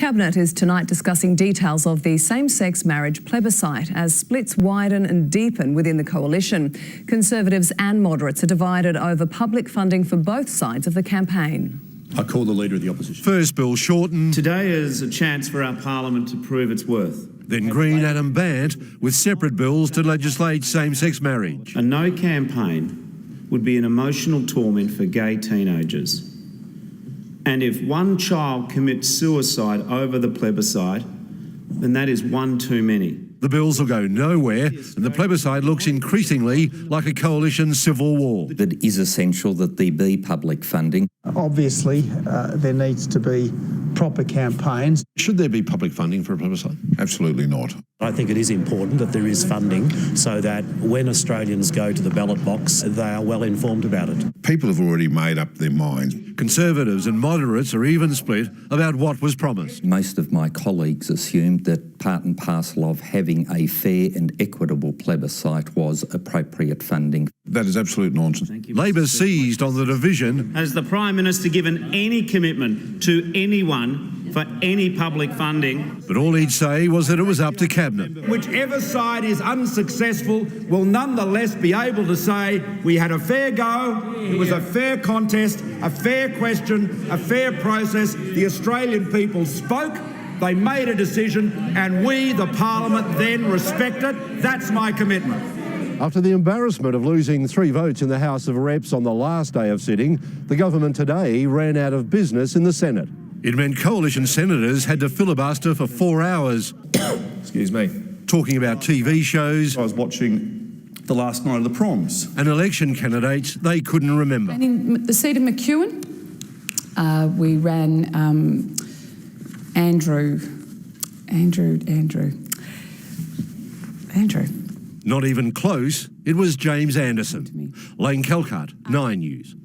Cabinet is tonight discussing details of the same-sex marriage plebiscite as splits widen and deepen within the coalition. Conservatives and moderates are divided over public funding for both sides of the campaign. I call the Leader of the Opposition. First Bill Shorten. Today is a chance for our Parliament to prove its worth. Then Green Adam Bant with separate bills to legislate same-sex marriage. A no campaign would be an emotional torment for gay teenagers. And if one child commits suicide over the plebiscite, then that is one too many. The bills will go nowhere, and the plebiscite looks increasingly like a coalition civil war. It is essential that there be public funding. Obviously, there needs to be proper campaigns. Should there be public funding for a plebiscite? Absolutely not. I think it is important that there is funding so that when Australians go to the ballot box, they are well informed about it. People have already made up their minds. Conservatives and moderates are even split about what was promised. Most of my colleagues assumed that part and parcel of having a fair and equitable plebiscite was appropriate funding. That is absolute nonsense. Labor seized on the division. Has the Prime Minister given any commitment to anyone for any public funding? But all he'd say was that it was up to Cabinet. Whichever side is unsuccessful will nonetheless be able to say we had a fair go, it was a fair contest, a fair question, a fair process. The Australian people spoke, they made a decision, and we, the Parliament, then respect it. That's my commitment. After the embarrassment of losing 3 votes in the House of Reps on the last day of sitting, the government today ran out of business in the Senate. It meant coalition senators had to filibuster for 4 hours. Excuse me. Talking about TV shows. I was watching the last night of the proms. And election candidates they couldn't remember. And in the seat of McEwen, we ran Andrew. Not even close, it was James Anderson. Lane Kelkart, 9 News.